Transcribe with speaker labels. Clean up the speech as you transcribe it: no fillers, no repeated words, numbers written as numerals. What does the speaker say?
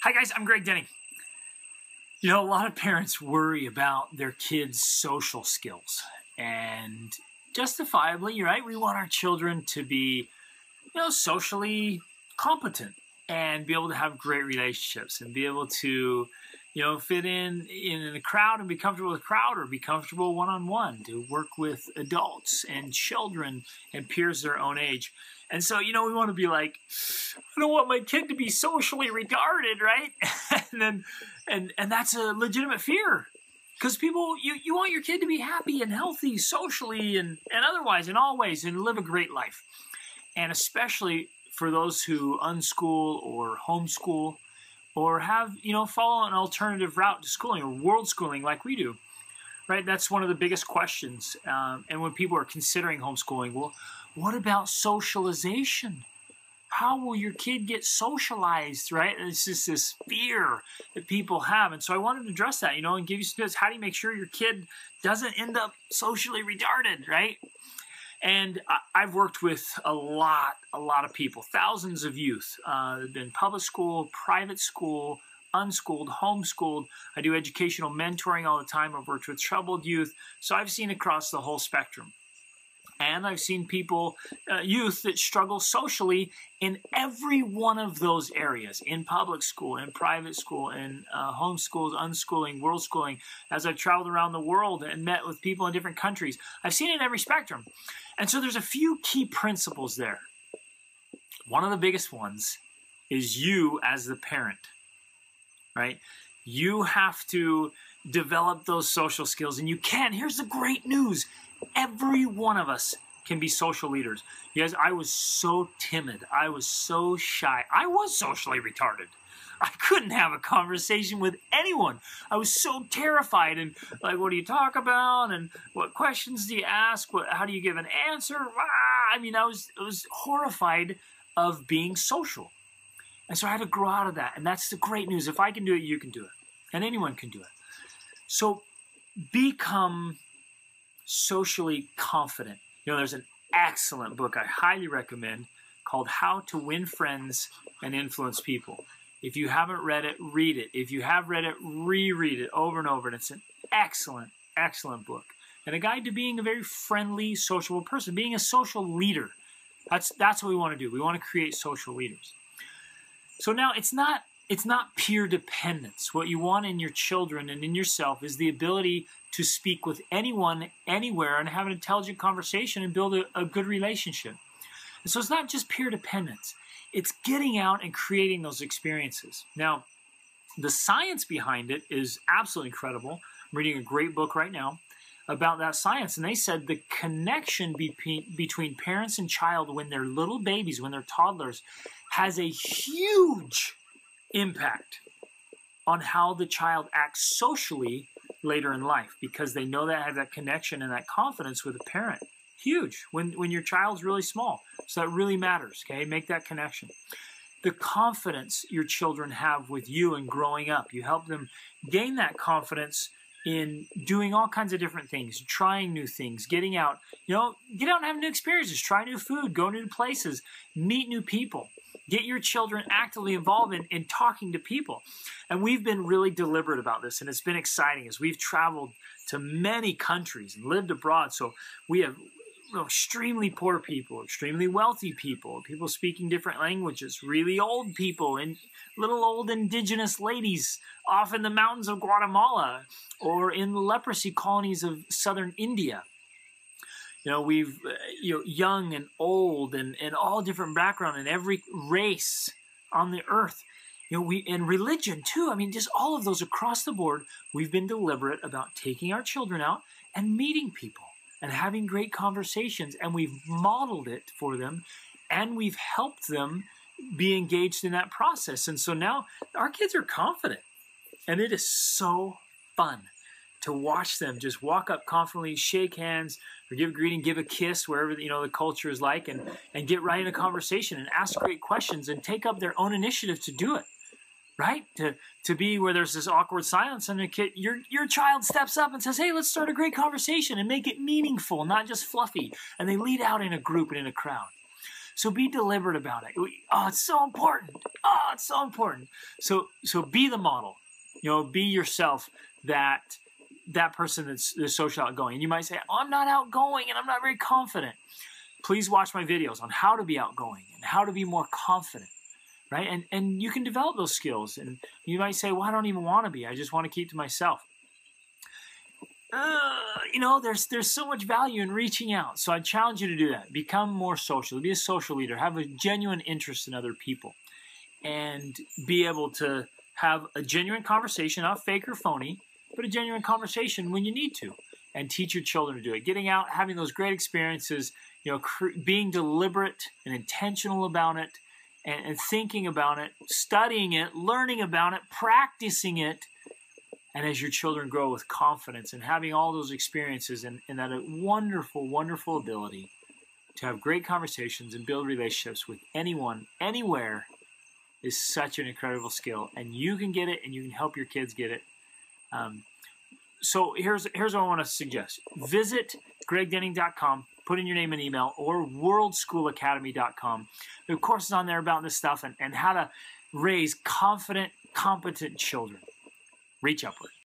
Speaker 1: Hi guys, I'm Greg Denny. You know, a lot of parents worry about their kids' social skills, and justifiably, you're right, we want our children to be, socially competent and be able to have great relationships and be able to, fit in a crowd and be comfortable with a crowd, or be comfortable one-on-one, to work with adults and children and peers their own age. And so, we want to be like, I don't want my kid to be socially retarded, right? and that's a legitimate fear, because people, you want your kid to be happy and healthy socially and otherwise in all ways, and live a great life. And especially for those who unschool or homeschool, or have, follow an alternative route to schooling, or world schooling like we do, right? That's one of the biggest questions. And when people are considering homeschooling, well, what about socialization? How will your kid get socialized, right? And it's just this fear that people have. And so I wanted to address that, and give you some tips. How do you make sure your kid doesn't end up socially retarded, right? And I've worked with a lot of people, thousands of youth, in public school, private school, unschooled, homeschooled. I do educational mentoring all the time. I've worked with troubled youth. So I've seen across the whole spectrum. And I've seen people, youth that struggle socially in every one of those areas, in public school, in private school, in homeschools, unschooling, world schooling. As I've traveled around the world and met with people in different countries, I've seen it in every spectrum. And so there's a few key principles there. One of the biggest ones is you as the parent, right? You have to develop those social skills, and you can. Here's the great news. Every one of us can be social leaders. You guys, I was so timid. I was so shy. I was socially retarded. I couldn't have a conversation with anyone. I was so terrified, and like, what do you talk about? And what questions do you ask? How do you give an answer? I was horrified of being social. And so I had to grow out of that. And that's the great news. If I can do it, you can do it. And anyone can do it. So become socially confident. There's an excellent book I highly recommend called How to Win Friends and Influence People. If you haven't read it, read it. If you have read it, reread it over and over. And it's an excellent, excellent book. And a guide to being a very friendly, sociable person, being a social leader. That's what we want to do. We want to create social leaders. So now it's not peer dependence. What you want in your children and in yourself is the ability to speak with anyone, anywhere, and have an intelligent conversation and build a good relationship. And so it's not just peer dependence. It's getting out and creating those experiences. Now, the science behind it is absolutely incredible. I'm reading a great book right now about that science, and they said the connection between parents and child when they're little babies, when they're toddlers, has a huge impact on how the child acts socially later in life, because they know that have that connection and that confidence with a parent. Huge when your child's really small. So that really matters, okay? Make that connection. The confidence your children have with you and growing up, you help them gain that confidence in doing all kinds of different things, trying new things, getting out, get out and have new experiences, try new food, go new places, meet new people. Get your children actively involved in talking to people. And we've been really deliberate about this, and it's been exciting as we've traveled to many countries and lived abroad. So we have extremely poor people, extremely wealthy people, people speaking different languages, really old people, and little old indigenous ladies off in the mountains of Guatemala or in the leprosy colonies of southern India. We've, young and old and all different background and every race on the earth. And religion too. Just all of those across the board. We've been deliberate about taking our children out and meeting people and having great conversations. And we've modeled it for them, and we've helped them be engaged in that process. And so now our kids are confident, and it is so fun to watch them just walk up confidently, shake hands, or give a greeting, give a kiss, wherever the culture is like, and get right in a conversation and ask great questions and take up their own initiative to do it, right? To be where there's this awkward silence, and your child steps up and says, hey, let's start a great conversation and make it meaningful, not just fluffy. And they lead out in a group and in a crowd. So be deliberate about it. Oh, it's so important. Oh, it's so important. So be the model. Be yourself, that person that's social outgoing. And you might say, oh, I'm not outgoing and I'm not very confident. Please watch my videos on how to be outgoing and how to be more confident, right? And you can develop those skills. And you might say, well, I don't even want to be. I just want to keep to myself. There's so much value in reaching out. So I challenge you to do that. Become more social. Be a social leader. Have a genuine interest in other people. And be able to have a genuine conversation, not fake or phony, but a genuine conversation when you need to. And teach your children to do it. Getting out, having those great experiences, being deliberate and intentional about it, and thinking about it, studying it, learning about it, practicing it. And as your children grow with confidence and having all those experiences and that wonderful, wonderful ability to have great conversations and build relationships with anyone, anywhere, is such an incredible skill. And you can get it, and you can help your kids get it. So here's what I want to suggest. Visit gregdenning.com, put in your name and email, or worldschoolacademy.com. There are courses on there about this stuff and how to raise confident, competent children. Reach upward.